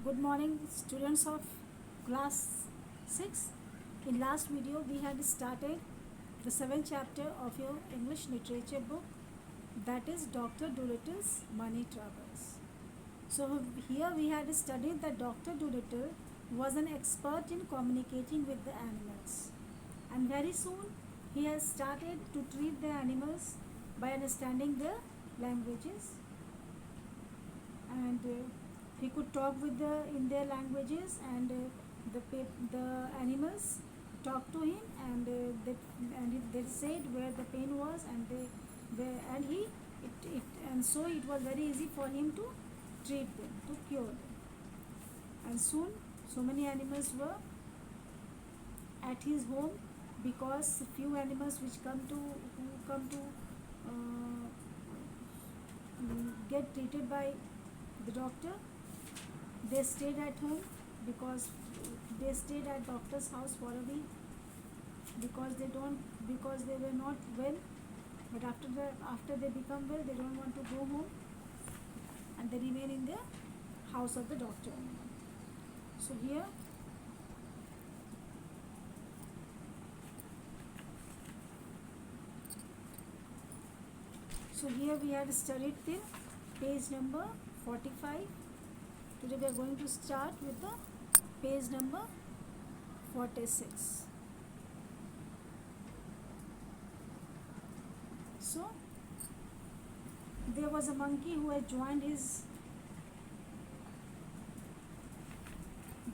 Good morning, students of class 6. In last video we had started the 7th chapter of your English literature book, that is Dr. Dolittle's Money Troubles. So here we had studied that Dr. Dolittle was an expert in communicating with the animals, and very soon he has started to treat the animals by understanding their languages, and he could talk with in their languages, and the animals talked to him, and they said where the pain was, and and he and so it was very easy for him to treat them, to cure them. And soon so many animals were at his home, because few animals which come to uh, get treated by the doctor, they stayed at home, because they stayed at doctor's house for a week, because they were not well. But after they become well, they don't want to go home, and they remain in the house of the doctor. So here we had studied till page number 45. Today we are going to start with the page number 46. So there was a monkey who had joined his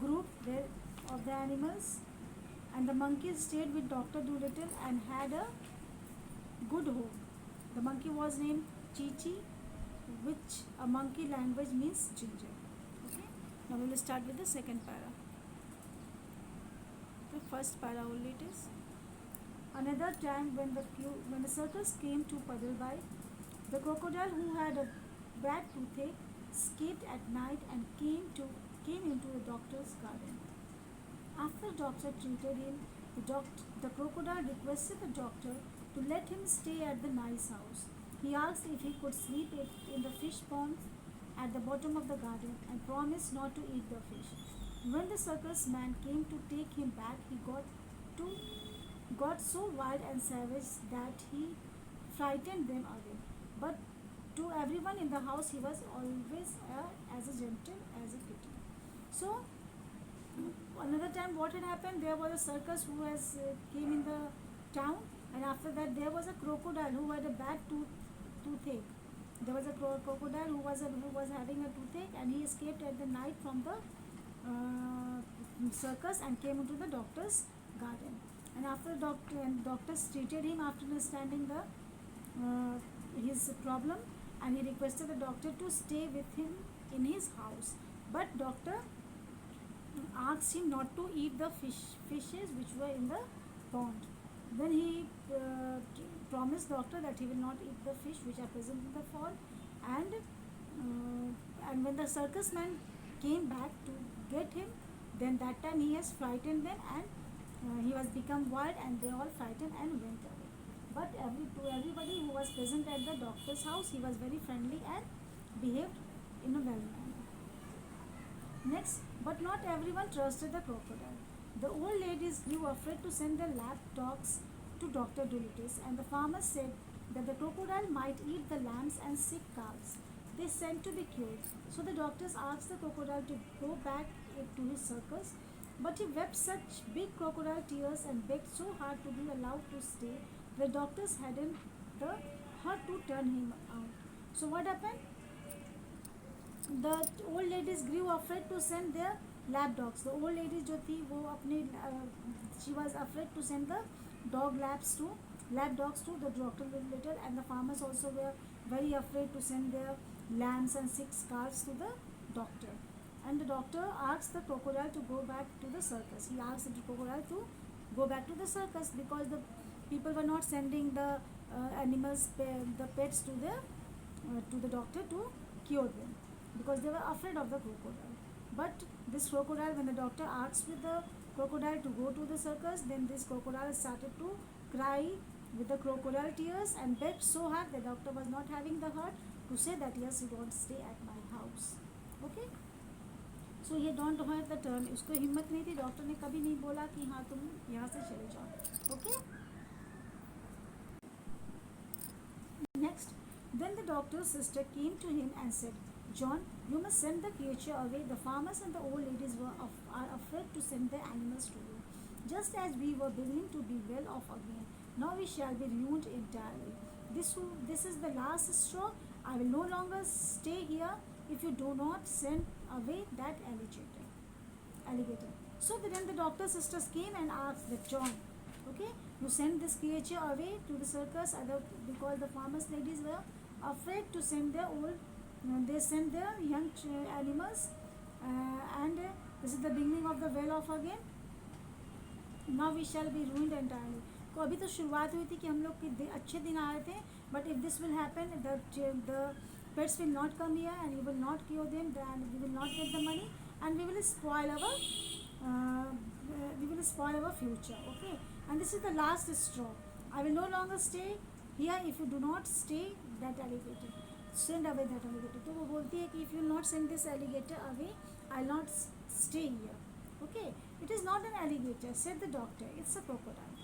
group there of the animals, and the monkey stayed with Dr. Dolittle and had a good home. The monkey was named Chi-Chi, which a monkey language means ginger. Okay. Now we will start with the second para. The first para only it is. Another time when the circus came to Padalbai, the crocodile, who had a bad toothache, escaped at night and came into the doctor's garden. After the doctor treated him, the crocodile requested the doctor to let him stay at the nice house. He asked if he could sleep in the fish pond at the bottom of the garden, and promised not to eat the fish. When the circus man came to take him back, he got so wild and savage that he frightened them away. But to everyone in the house, he was always as gentle as a kitten. So another time, what had happened? There was a circus who has came in the town, and after that there was a crocodile who had a bad toothache. There was a crocodile who was having a toothache, and he escaped at the night from the circus and came into the doctor's garden. And after doctors treated him after understanding his problem, and he requested the doctor to stay with him in his house. But doctor asked him not to eat the fishes which were in the pond. Then he promised doctor that he will not eat the fish which are present in the pond. And when the circus man came back to get him, then that time he has frightened them, and he was become wild, and they all frightened and went away. But to everybody who was present at the doctor's house, he was very friendly and behaved in a well manner. Next, but not everyone trusted the crocodile. The old ladies grew afraid to send their lap dogs to Dr. Dolittle's, and the farmers said that the crocodile might eat the lambs and sick calves they sent to be cured. So the doctors asked the crocodile to go back to his circus, but he wept such big crocodile tears and begged so hard to be allowed to stay, the doctors hadn't the heart to turn him out. So what happened? The old ladies grew afraid to send their lap dogs. The old lady जो थी वो अपने she was afraid to send the lap dogs to the Dr. Dolittle, and the farmers also were very afraid to send their lambs and sick calves to the doctor. And the doctor asked the crocodile to go back to the circus. He asked the crocodile to go back to the circus, because the people were not sending the animals, the pets to the doctor to cure them, because they were afraid of the crocodile. But this crocodile, when the doctor asked with the crocodile to go to the circus, then this crocodile started to cry with the crocodile tears and begged so hard the doctor was not having the heart to say that yes, you don't stay at my house. Okay. सो ये don't have the turn, उसको हिम्मत नहीं थी, doctor ने कभी नहीं बोला कि हाँ तुम यहाँ से चले जाओ. Okay. Next, then the doctor's sister came to him and said, John, you must send the creature away. The farmers and the old ladies are afraid to send their animals to you. Just as we were beginning to be well off again, now we shall be ruined entirely. This is the last straw. I will no longer stay here if you do not send away that alligator. So then the doctor's sisters came and asked that John, okay, you send this creature away to the circus because the farmers ladies were afraid to send their they send their young animals, and this is the beginning of the well off again. Now we shall be ruined entirely. तो अभी तो शुरुआत हुई थी कि हम लोग के अच्छे दिन आ रहे थे, but if this will happen the pets will not come here and we will not cure them, then we will not get the money and we will uh, spoil our future. Okay, and this is the last straw. I will no longer stay here if you do not stay that alligator. Send away that alligator. तो वो बोलती है कि if you will not send this alligator away, I'll not stay here. Okay, it is not an alligator, said the doctor. It's a crocodile.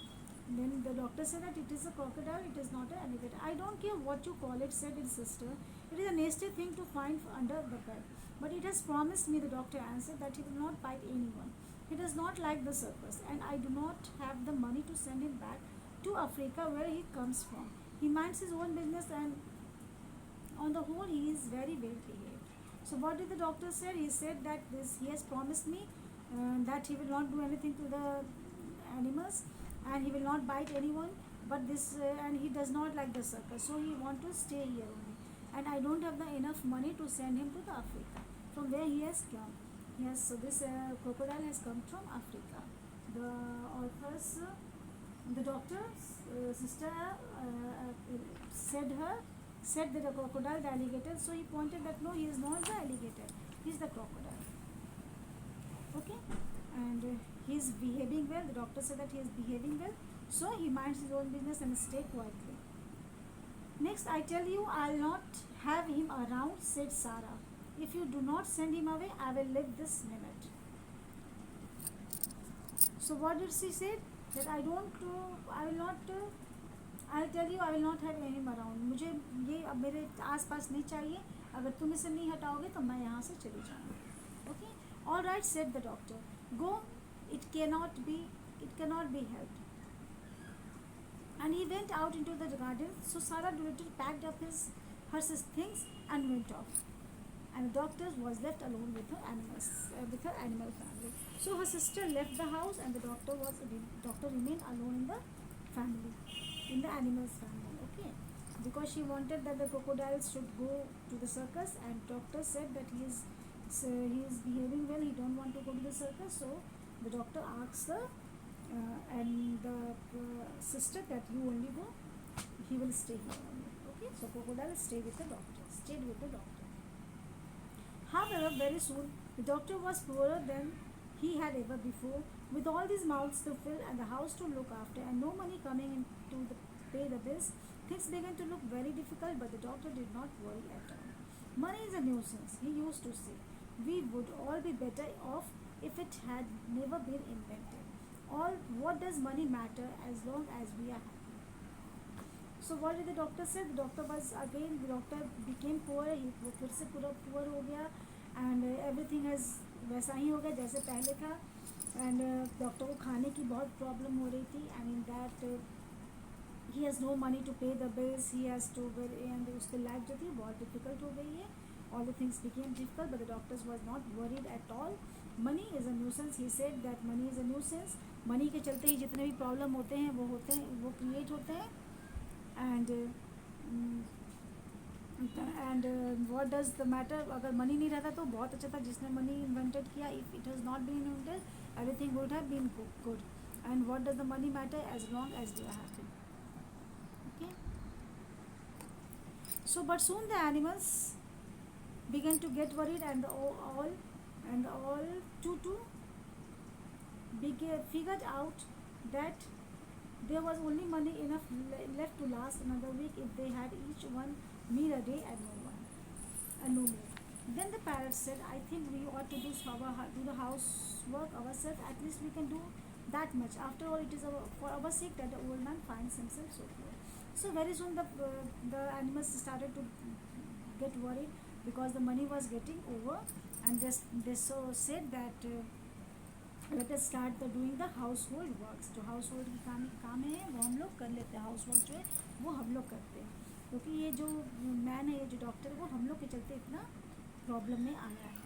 Then the doctor said that it is a crocodile, it is not an alligator. I don't care what you call it, said his sister. It is a nasty thing to find under the bed. But it has promised me, the doctor answered, that he will not bite anyone. He does not like the circus, and I do not have the money to send him back to Africa where he comes from. He minds his own business, and on the whole, he is very well behaved. So, what did the doctor say? He said that he has promised me that he will not do anything to the animals, and he will not bite anyone. But and he does not like the circus, so he want to stay here only. And I don't have the enough money to send him to the Africa from where he has come. Yes, so this crocodile has come from Africa. The authors, the doctor's sister said that the crocodile, the alligator. So he pointed that no, he is not the alligator. He is the crocodile. Okay, and he is behaving well. The doctor said that he is behaving well. So he minds his own business and stay quietly. Next, I tell you, I'll not have him around, said Sarah. If you do not send him away, I will leave this minute. So what did she say? That I will not, I'll tell you, I will not have him around. मुझे ये अब मेरे आस पास नहीं चाहिए. अगर तुम इसे नहीं हटाओगे तो मैं यहाँ से चली जाऊँगी. Okay? All right, said the doctor. Go. It cannot be helped. And he went out into the garden. So Sarah Dolittle packed up her things and went off. And the doctor was left alone with her animal family. So her sister left the house, and the doctor remained alone in the family, in the animals family. Okay, because she wanted that the crocodiles should go to the circus, and doctor said that he is behaving well. He don't want to go to the circus, so the doctor asked her and the sister that you only go. He will stay here only. Okay, so crocodile stayed with the doctor. However, very soon the doctor was poorer than he had ever before, with all these mouths to fill and the house to look after, and no money coming in to pay the bills. Things began to look very difficult, but the doctor did not worry at all. Money is a nuisance, he used to say. We would all be better off if it had never been invented. What does money matter as long as we are happy? So what did the doctor say? The doctor became poor. He फिर से पूरा poor हो गया, and everything has वैसा ही हो गया जैसे पहले था. And डॉक्टर को खाने की बहुत प्रॉब्लम हो रही थी. I mean that he has no money to pay the bills. He has to and उसकी लाइफ जो थी बहुत difficult हो गई है. All the things became difficult, but the doctors was not worried at all. Money is a nuisance. He said that money is a nuisance. Money के चलते ही जितने भी प्रॉब्लम होते हैं वो क्रिएट होते हैं. And what does the matter? अगर मनी नहीं रहता तो बहुत अच्छा था. जिसने मनी इन्वेंटेड किया, if it has not been invented, everything would have been good. And what does the money matter as long as we are happy? Okay. So, but soon the animals began to get worried, and all figured out that there was only money enough left to last another week if they had each one meal a day and no more. Then the parrot said, I think we ought to do the housework ourselves. At least we can do that much. After all, it is for our sake that the old man finds himself so poor. So very soon the animals started to get worried because the money was getting over, and they so said that let us start doing the household works. जो household की काम है वो हम लोग कर लेते हैं. housework जो है वो हम लोग करते हैं, क्योंकि ये जो मैन है, ये जो डॉक्टर है, वो हम लोग के चलते इतना प्रॉब्लम में आया है.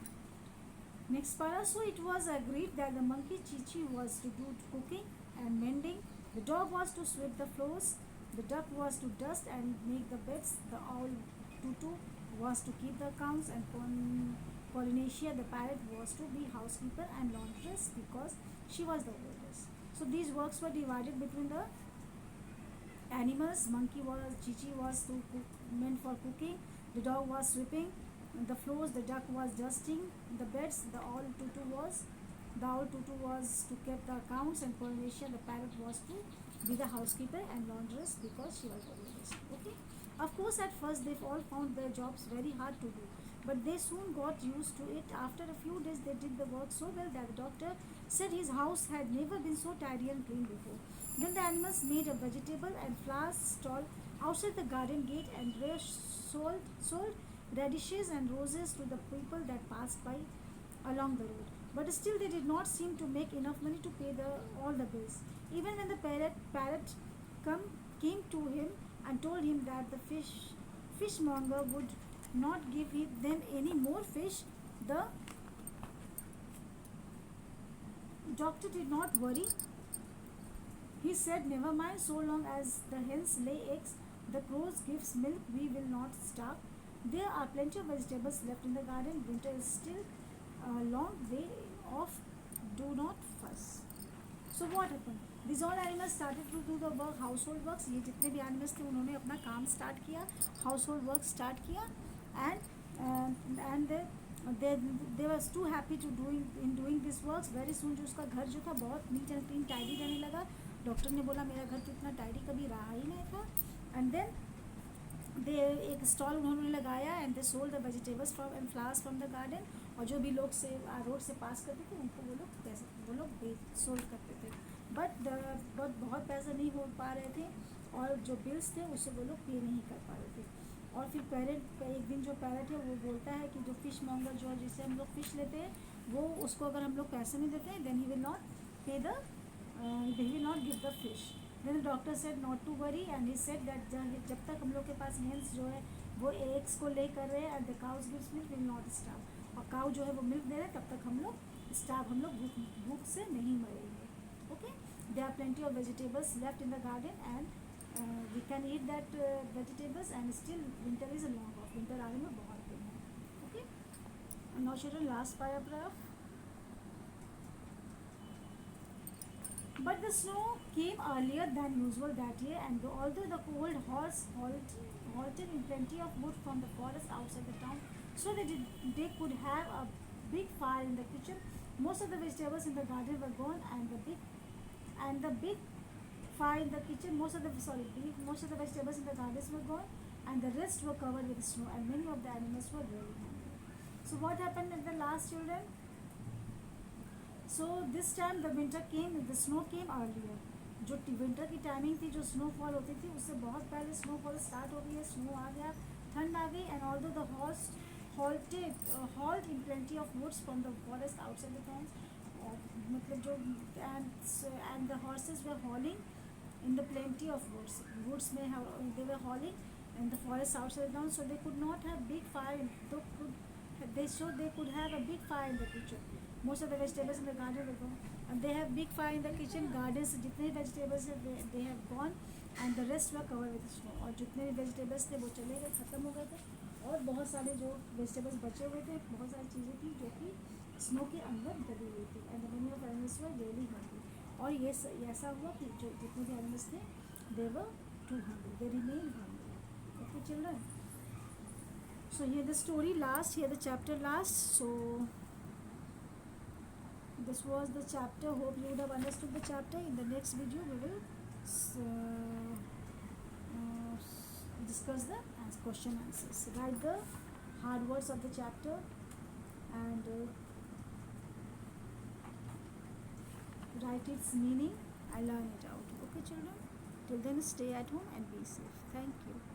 Next para, so it was agreed that the monkey Chichi was to do cooking and mending, the dog was to sweep the floors, the duck was to dust and make the beds, the owl Tutu was to keep the accounts, and Polynesia the parrot was to be housekeeper and laundress because she was the oldest. So these works were divided between the animals. Monkey was Chichi was to cook, meant for cooking, the dog was sweeping the floors, the duck was dusting the beds, the owl Tutu was to keep the accounts, and Polynesia the parrot was to be the housekeeper and laundress because she was the oldest. Okay. Of course, at first they all found their jobs very hard to do, but they soon got used to it. After a few days, they did the work so well that the doctor said his house had never been so tidy and clean before. Then the animals made a vegetable and flowers stall outside the garden gate, and they sold radishes and roses to the people that passed by along the road. But still, they did not seem to make enough money to pay all the bills. Even when the parrot come, came to him and told him that the fishmonger would not give them any more fish, the doctor did not worry. He said, never mind, so long as the hens lay eggs, the crows gives milk, we will not starve. There are plenty of vegetables left in the garden. Winter is still a long way off. Do not fuss. So what happened? These all animals started to do the work, household works. ये जितने भी animals थे उन्होंने अपना काम start किया, household work start किया, and they was too happy to doing this works. Very soon जो उसका घर जो था बहुत neat and clean tidy रहने लगा. डॉक्टर ने बोला मेरा घर तो इतना टाइडी कभी रहा ही नहीं था. एंड देन दे एक स्टॉल उन्होंने लगाया, and they sold the vegetables from and flowers from the garden. और जो भी लोग से रोड से पास करते थे उनको वो लोग सोल्ड करते थे. बट बहुत पैसा नहीं हो पा रहे थे, और जो बिल्स थे उससे वो लोग पे नहीं कर पा रहे थे. और फिर पैरेट एक दिन जो पैरेट है वो बोलता है कि जो फिश मॉन्गर जो जिससे हम लोग फिश लेते हैं, वो उसको अगर हम लोग पैसे नहीं देते हैं, देन ही विल नॉट पे the they will not give the fish. Then the doctor said not to worry, and he said that जब तक हम लोग के पास hens जो है वो eggs को ले कर रहे हैं, and the cows gives milk, will not starve. और cow जो है वो milk दे रहे हैं, तब तक हम लोग भूख से नहीं मरेंगे. Okay? There are plenty of vegetables left in the garden, and we can eat that vegetables, and still winter is a long off. Winter आने में बहुत दिन है. Okay? And now children, last paragraph. But the snow came earlier than usual that year, and although the cold horse halted in plenty of wood from the forest outside the town, so they could have a big fire in the kitchen. Most of the vegetables in the garden were gone, and the big fire in the kitchen. Most of the vegetables in the gardens were gone, and the rest were covered with snow, and many of the animals were very hungry. So what happened at the last, children? So this time the winter came, the snow came earlier. जो winter की timing थी, जो snowfall होती थी, उससे बहुत पहले snowfall start हो गई है. स्नो आ गया, ठंड आ गई, and although the horse halt in plenty of woods from the forest outside the towns. मतलब जो and the horses were hauling in the plenty of woods में they were hauling in the forest outside the town, so they could not have big fire. They could have a big fire in the kitchen. Most of the vegetables in the garden were gone, and they have big fire in the kitchen. Gardens जितने vegetables है they have gone, and the rest were covered with snow. और जितने भी vegetables थे वो चले गए, ख़त्म हो गए थे, और बहुत सारे जो vegetables बचे हुए थे, बहुत सारी चीज़ें थी जो कि स्नो के अंदर दबी हुई थी. And the many of animals were really hungry. और ये ऐसा हुआ कि जो जितने भी animals थे, they were too hungry. They remained hungry. Okay, children. So here the story lasts. Here the chapter lasts. So this was the chapter. Hope you would have understood the chapter. In the next video we will discuss the question answers. Write the hard words of the chapter and write its meaning and learn it out. Okay, children? Till then, stay at home and be safe. Thank you.